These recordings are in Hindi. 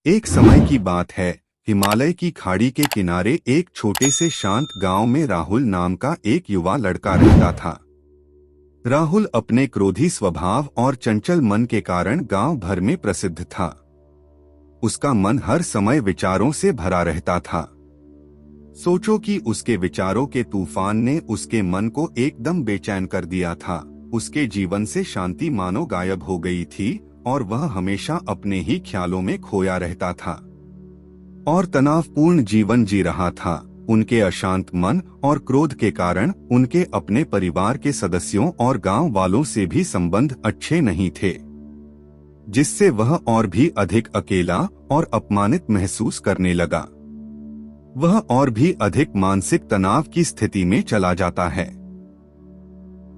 एक समय की बात है। हिमालय की खाड़ी के किनारे एक छोटे से शांत गांव में राहुल नाम का एक युवा लड़का रहता था। राहुल अपने क्रोधी स्वभाव और चंचल मन के कारण गांव भर में प्रसिद्ध था। उसका मन हर समय विचारों से भरा रहता था। सोचो कि उसके विचारों के तूफान ने उसके मन को एकदम बेचैन कर दिया था। उसके जीवन से शांति मानो गायब हो गई थी और वह हमेशा अपने ही ख्यालों में खोया रहता था और तनावपूर्ण जीवन जी रहा था। उनके अशांत मन और क्रोध के कारण उनके अपने परिवार के सदस्यों और गांव वालों से भी संबंध अच्छे नहीं थे, जिससे वह और भी अधिक अकेला और अपमानित महसूस करने लगा। वह और भी अधिक मानसिक तनाव की स्थिति में चला जाता है।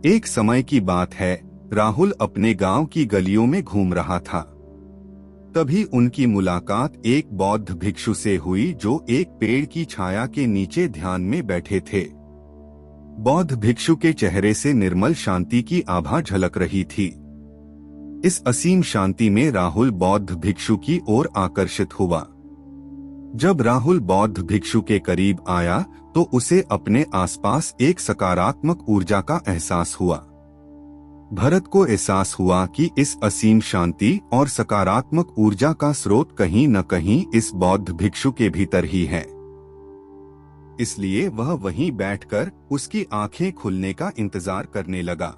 एक समय की बात है, राहुल अपने गांव की गलियों में घूम रहा था। तभी उनकी मुलाकात एक बौद्ध भिक्षु से हुई जो एक पेड़ की छाया के नीचे ध्यान में बैठे थे। बौद्ध भिक्षु के चेहरे से निर्मल शांति की आभा झलक रही थी। इस असीम शांति में राहुल बौद्ध भिक्षु की ओर आकर्षित हुआ। जब राहुल बौद्ध भिक्षु के करीब आया तो उसे अपने आसपास एक सकारात्मक ऊर्जा का एहसास हुआ। भरत को एहसास हुआ कि इस असीम शांति और सकारात्मक ऊर्जा का स्रोत कहीं न कहीं इस बौद्ध भिक्षु के भीतर ही है। इसलिए वह वहीं बैठकर उसकी आंखें खुलने का इंतजार करने लगा।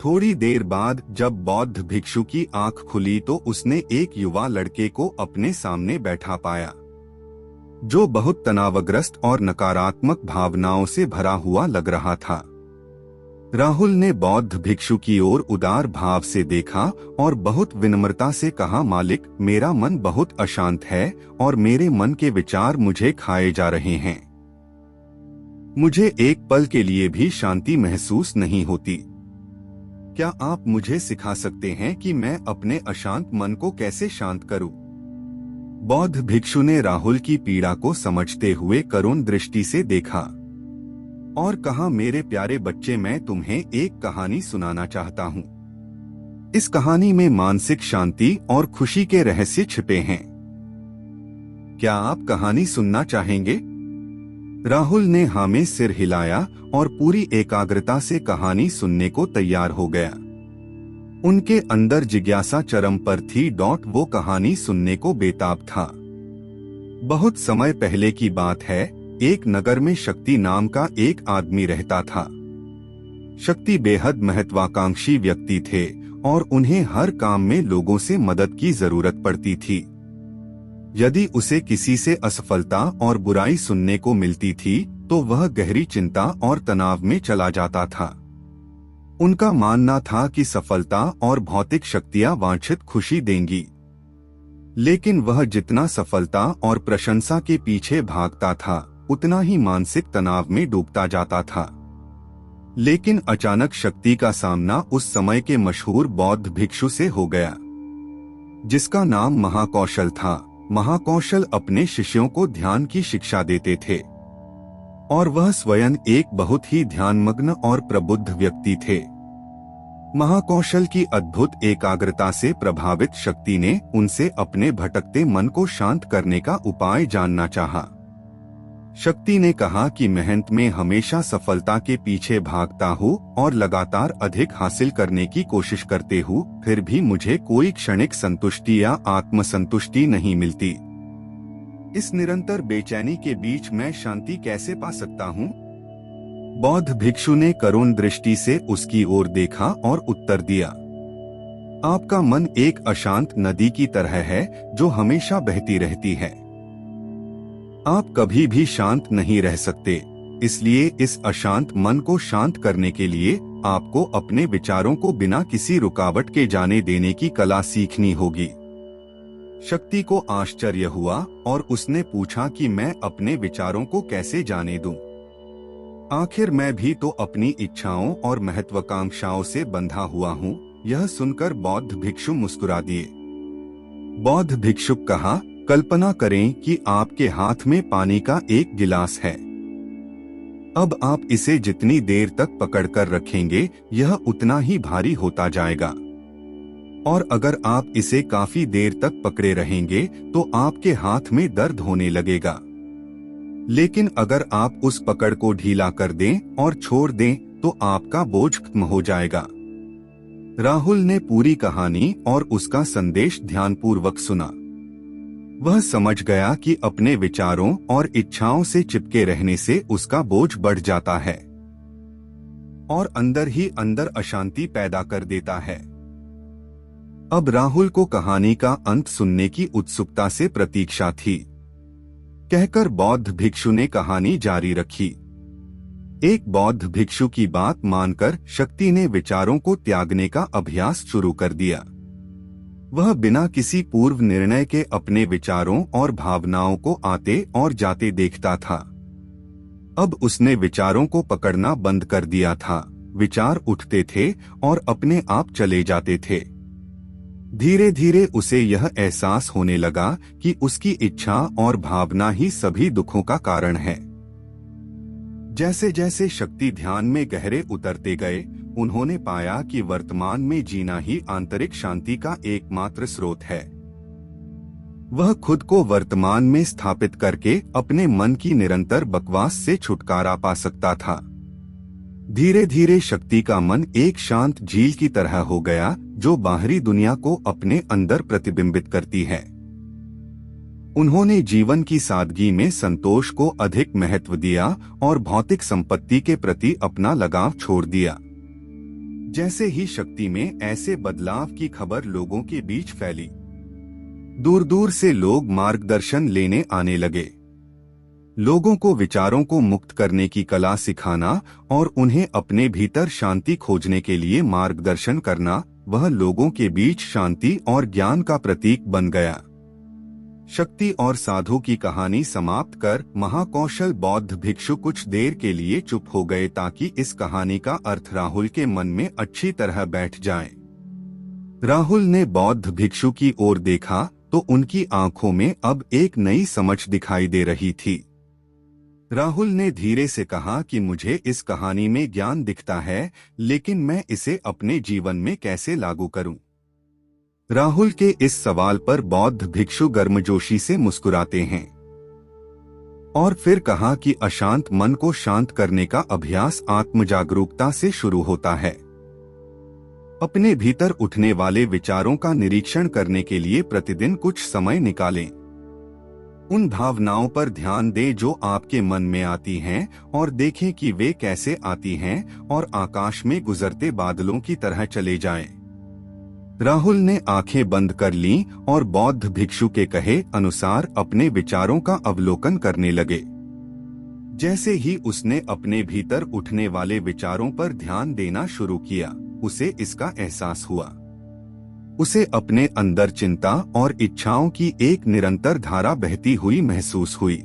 थोड़ी देर बाद जब बौद्ध भिक्षु की आंख खुली तो उसने एक युवा लड़के को अपने सामने बैठा पाया, जो बहुत तनावग्रस्त और नकारात्मक भावनाओं से भरा हुआ लग रहा था। राहुल ने बौद्ध भिक्षु की ओर उदार भाव से देखा और बहुत विनम्रता से कहा, मालिक, मेरा मन बहुत अशांत है और मेरे मन के विचार मुझे खाए जा रहे हैं। मुझे एक पल के लिए भी शांति महसूस नहीं होती। क्या आप मुझे सिखा सकते हैं कि मैं अपने अशांत मन को कैसे शांत करूं? बौद्ध भिक्षु ने राहुल की पीड़ा को समझते हुए करुण दृष्टि से देखा और कहा, मेरे प्यारे बच्चे, मैं तुम्हें एक कहानी सुनाना चाहता हूँ। इस कहानी में मानसिक शांति और खुशी के रहस्य छिपे हैं। क्या आप कहानी सुनना चाहेंगे? राहुल ने हाँ में सिर हिलाया और पूरी एकाग्रता से कहानी सुनने को तैयार हो गया। उनके अंदर जिज्ञासा चरम पर थी। वो कहानी सुनने को बेताब था। बहुत समय पहले की बात है। एक नगर में शक्ति नाम का एक आदमी रहता था। शक्ति बेहद महत्वाकांक्षी व्यक्ति थे और उन्हें हर काम में लोगों से मदद की जरूरत पड़ती थी। यदि उसे किसी से असफलता और बुराई सुनने को मिलती थी तो वह गहरी चिंता और तनाव में चला जाता था। उनका मानना था कि सफलता और भौतिक शक्तियां वांछित खुशी देंगी, लेकिन वह जितना सफलता और प्रशंसा के पीछे भागता था उतना ही मानसिक तनाव में डूबता जाता था। लेकिन अचानक शक्ति का सामना उस समय के मशहूर बौद्ध भिक्षु से हो गया, जिसका नाम महाकौशल था। महाकौशल अपने शिष्यों को ध्यान की शिक्षा देते थे और वह स्वयं एक बहुत ही ध्यानमग्न और प्रबुद्ध व्यक्ति थे। महाकौशल की अद्भुत एकाग्रता से प्रभावित शक्ति ने उनसे अपने भटकते मन को शांत करने का उपाय जानना चाहा। शक्ति ने कहा कि मेहनत में हमेशा सफलता के पीछे भागता हूँ और लगातार अधिक हासिल करने की कोशिश करते हूँ, फिर भी मुझे कोई क्षणिक संतुष्टि या आत्मसंतुष्टि नहीं मिलती। इस निरंतर बेचैनी के बीच मैं शांति कैसे पा सकता हूँ? बौद्ध भिक्षु ने करुण दृष्टि से उसकी ओर देखा और उत्तर दिया, आपका मन एक अशांत नदी की तरह है जो हमेशा बहती रहती है। आप कभी भी शांत नहीं रह सकते। इसलिए इस अशांत मन को शांत करने के लिए आपको अपने विचारों को बिना किसी रुकावट के जाने देने की कला सीखनी होगी। शक्ति को आश्चर्य हुआ और उसने पूछा कि मैं अपने विचारों को कैसे जाने दूं? आखिर मैं भी तो अपनी इच्छाओं और महत्वाकांक्षाओं से बंधा हुआ हूँ। यह सुनकर बौद्ध भिक्षु मुस्कुरा दिए। बौद्ध भिक्षुक कहा, कल्पना करें कि आपके हाथ में पानी का एक गिलास है। अब आप इसे जितनी देर तक पकड़कर रखेंगे यह उतना ही भारी होता जाएगा। और अगर आप इसे काफी देर तक पकड़े रहेंगे तो आपके हाथ में दर्द होने लगेगा। लेकिन अगर आप उस पकड़ को ढीला कर दें और छोड़ दें तो आपका बोझ खत्म हो जाएगा। राहुल ने पूरी कहानी और उसका संदेश ध्यानपूर्वक सुना। वह समझ गया कि अपने विचारों और इच्छाओं से चिपके रहने से उसका बोझ बढ़ जाता है और अंदर ही अंदर अशांति पैदा कर देता है। अब राहुल को कहानी का अंत सुनने की उत्सुकता से प्रतीक्षा थी। कहकर बौद्ध भिक्षु ने कहानी जारी रखी। एक बौद्ध भिक्षु की बात मानकर शक्ति ने विचारों को त्यागने का अभ्यास शुरू कर दिया। वह बिना किसी पूर्व निर्णय के अपने विचारों और भावनाओं को आते और जाते देखता था। अब उसने विचारों को पकड़ना बंद कर दिया था। विचार उठते थे और अपने आप चले जाते थे। धीरे धीरे उसे यह एहसास होने लगा कि उसकी इच्छा और भावना ही सभी दुखों का कारण है। जैसे जैसे शक्ति ध्यान में गहरे उतरते गए, उन्होंने पाया कि वर्तमान में जीना ही आंतरिक शांति का एकमात्र स्रोत है। वह खुद को वर्तमान में स्थापित करके अपने मन की निरंतर बकवास से छुटकारा पा सकता था। धीरे धीरे शक्ति का मन एक शांत झील की तरह हो गया जो बाहरी दुनिया को अपने अंदर प्रतिबिंबित करती है। उन्होंने जीवन की सादगी में संतोष को अधिक महत्व दिया और भौतिक संपत्ति के प्रति अपना लगाव छोड़ दिया। जैसे ही शक्ति में ऐसे बदलाव की खबर लोगों के बीच फैली, दूर दूर से लोग मार्गदर्शन लेने आने लगे। लोगों को विचारों को मुक्त करने की कला सिखाना और उन्हें अपने भीतर शांति खोजने के लिए मार्गदर्शन करना, वह लोगों के बीच शांति और ज्ञान का प्रतीक बन गया। शक्ति और साधु की कहानी समाप्त कर महाकौशल बौद्ध भिक्षु कुछ देर के लिए चुप हो गए ताकि इस कहानी का अर्थ राहुल के मन में अच्छी तरह बैठ जाए। राहुल ने बौद्ध भिक्षु की ओर देखा तो उनकी आंखों में अब एक नई समझ दिखाई दे रही थी। राहुल ने धीरे से कहा कि मुझे इस कहानी में ज्ञान दिखता है, लेकिन मैं इसे अपने जीवन में कैसे लागू करूं? राहुल के इस सवाल पर बौद्ध भिक्षु गर्मजोशी से मुस्कुराते हैं और फिर कहा कि अशांत मन को शांत करने का अभ्यास आत्मजागरूकता से शुरू होता है। अपने भीतर उठने वाले विचारों का निरीक्षण करने के लिए प्रतिदिन कुछ समय निकालें। उन भावनाओं पर ध्यान दें जो आपके मन में आती हैं और देखें कि वे कैसे आती हैं और आकाश में गुजरते बादलों की तरह चले जाएं। राहुल ने आंखें बंद कर लीं और बौद्ध भिक्षु के कहे अनुसार अपने विचारों का अवलोकन करने लगे। जैसे ही उसने अपने भीतर उठने वाले विचारों पर ध्यान देना शुरू किया, उसे इसका एहसास हुआ। उसे अपने अंदर चिंता और इच्छाओं की एक निरंतर धारा बहती हुई महसूस हुई।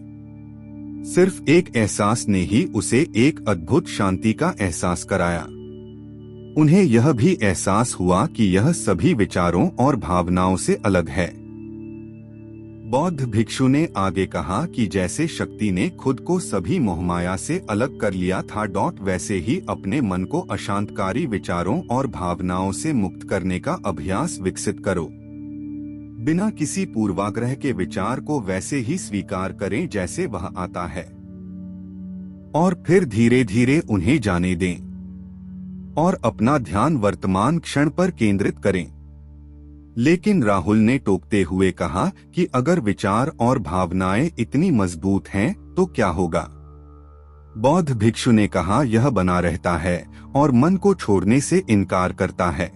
सिर्फ एक एहसास ने ही उसे एक अद्भुत शांति का एहसास कराया। उन्हें यह भी एहसास हुआ कि यह सभी विचारों और भावनाओं से अलग है। बौद्ध भिक्षु ने आगे कहा कि जैसे शक्ति ने खुद को सभी मोहमाया से अलग कर लिया था, वैसे ही अपने मन को अशांतकारी विचारों और भावनाओं से मुक्त करने का अभ्यास विकसित करो। बिना किसी पूर्वाग्रह के विचार को वैसे ही स्वीकार करें जैसे वह आता है और फिर धीरे धीरे उन्हें जाने दें और अपना ध्यान वर्तमान क्षण पर केंद्रित करें। लेकिन राहुल ने टोकते हुए कहा कि अगर विचार और भावनाएं इतनी मजबूत हैं तो क्या होगा? बौद्ध भिक्षु ने कहा यह बना रहता है और मन को छोड़ने से इनकार करता है।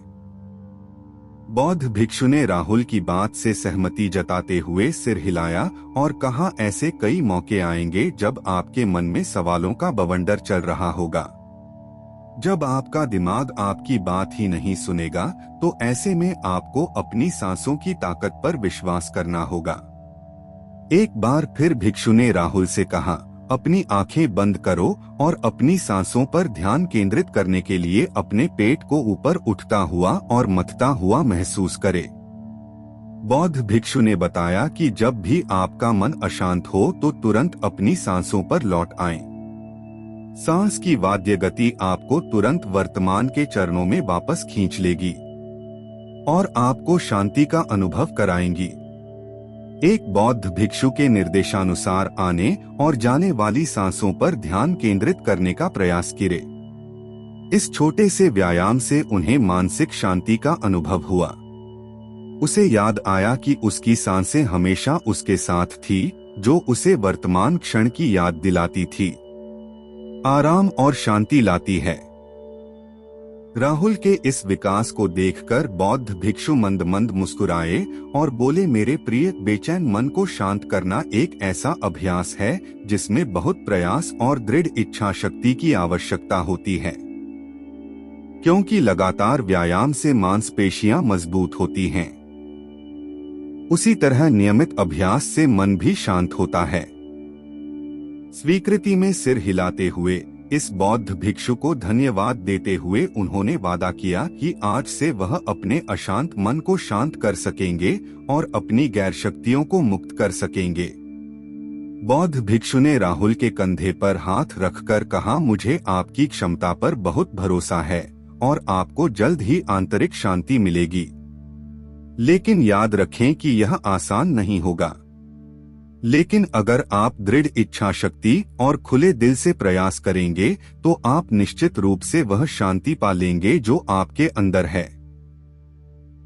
बौद्ध भिक्षु ने राहुल की बात से सहमति जताते हुए सिर हिलाया और कहा ऐसे कई मौके आएंगे जब आपके मन में सवालों का बवंडर चल रहा होगा। जब आपका दिमाग आपकी बात ही नहीं सुनेगा तो ऐसे में आपको अपनी सांसों की ताकत पर विश्वास करना होगा। एक बार फिर भिक्षु ने राहुल से कहा अपनी आंखें बंद करो और अपनी सांसों पर ध्यान केंद्रित करने के लिए अपने पेट को ऊपर उठता हुआ और मथता हुआ महसूस करे। बौद्ध भिक्षु ने बताया कि जब भी आपका मन अशांत हो तो तुरंत अपनी सांसों पर लौट आएं। सांस की वाद्य गति आपको तुरंत वर्तमान के चरणों में वापस खींच लेगी। और आपको शांति का अनुभव कराएंगी। एक बौद्ध भिक्षु के निर्देशानुसार आने और जाने वाली सांसों पर ध्यान केंद्रित करने का प्रयास करे। इस छोटे से व्यायाम से उन्हें मानसिक शांति का अनुभव हुआ। उसे याद आया कि उसकी सांसें हमेशा उसके साथ थी, जो उसे वर्तमान क्षण की याद दिलाती थी, आराम और शांति लाती है। राहुल के इस विकास को देखकर बौद्ध भिक्षु मंद मंद मुस्कुराए और बोले, मेरे प्रिय, बेचैन मन को शांत करना एक ऐसा अभ्यास है जिसमें बहुत प्रयास और दृढ़ इच्छा शक्ति की आवश्यकता होती है, क्योंकि लगातार व्यायाम से मांसपेशियां मजबूत होती हैं। उसी तरह नियमित अभ्यास से मन भी शांत होता है। स्वीकृति में सिर हिलाते हुए इस बौद्ध भिक्षु को धन्यवाद देते हुए उन्होंने वादा किया कि आज से वह अपने अशांत मन को शांत कर सकेंगे और अपनी गैर शक्तियों को मुक्त कर सकेंगे। बौद्ध भिक्षु ने राहुल के कंधे पर हाथ रखकर कहा, मुझे आपकी क्षमता पर बहुत भरोसा है और आपको जल्द ही आंतरिक शांति मिलेगी। लेकिन याद रखें कि यह आसान नहीं होगा। लेकिन अगर आप दृढ़ इच्छा शक्ति और खुले दिल से प्रयास करेंगे तो आप निश्चित रूप से वह शांति पा लेंगे जो आपके अंदर है।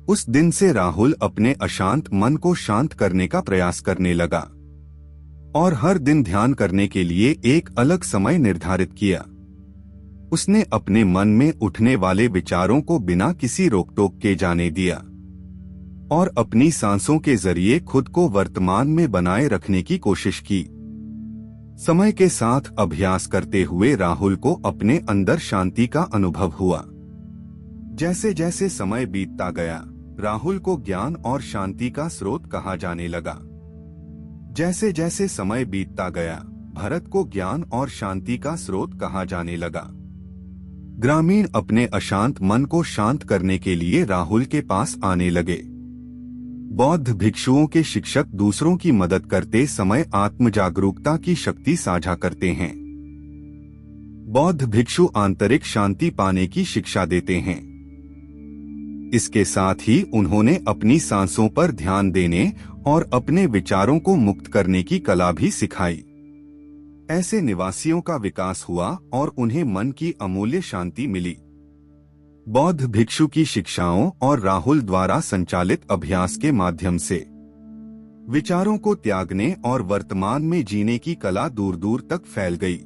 उस दिन से राहुल अपने अशांत मन को शांत करने का प्रयास करने लगा और हर दिन ध्यान करने के लिए एक अलग समय निर्धारित किया। उसने अपने मन में उठने वाले विचारों को बिना किसी रोक टोक के जाने दिया और अपनी सांसों के जरिए खुद को वर्तमान में बनाए रखने की कोशिश की। समय के साथ अभ्यास करते हुए राहुल को अपने अंदर शांति का अनुभव हुआ। जैसे जैसे समय बीतता गया, राहुल को ज्ञान और शांति का स्रोत कहा जाने लगा। जैसे जैसे समय बीतता गया, भरत को ज्ञान और शांति का स्रोत कहा जाने लगा। ग्रामीण अपने अशांत मन को शांत करने के लिए राहुल के पास आने लगे। बौद्ध भिक्षुओं के शिक्षक दूसरों की मदद करते समय आत्म जागरूकता की शक्ति साझा करते हैं। बौद्ध भिक्षु आंतरिक शांति पाने की शिक्षा देते हैं। इसके साथ ही उन्होंने अपनी सांसों पर ध्यान देने और अपने विचारों को मुक्त करने की कला भी सिखाई। ऐसे निवासियों का विकास हुआ और उन्हें मन की अमूल्य शांति मिली। बौद्ध भिक्षु की शिक्षाओं और राहुल द्वारा संचालित अभ्यास के माध्यम से विचारों को त्यागने और वर्तमान में जीने की कला दूर दूर तक फैल गई।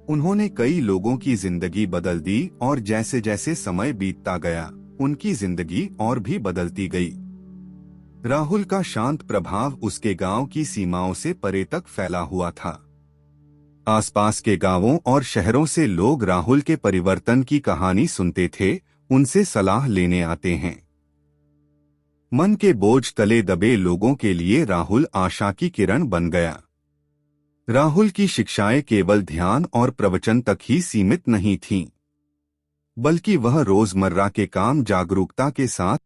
उन्होंने कई लोगों की जिंदगी बदल दी और जैसे जैसे समय बीतता गया, उनकी जिंदगी और भी बदलती गई। राहुल का शांत प्रभाव उसके गांव की सीमाओं से परे तक फैला हुआ था। आसपास के गांवों और शहरों से लोग राहुल के परिवर्तन की कहानी सुनते थे, उनसे सलाह लेने आते हैं। मन के बोझ तले दबे लोगों के लिए राहुल आशा की किरण बन गया। राहुल की शिक्षाएं केवल ध्यान और प्रवचन तक ही सीमित नहीं थीं, बल्कि वह रोजमर्रा के काम जागरूकता के साथ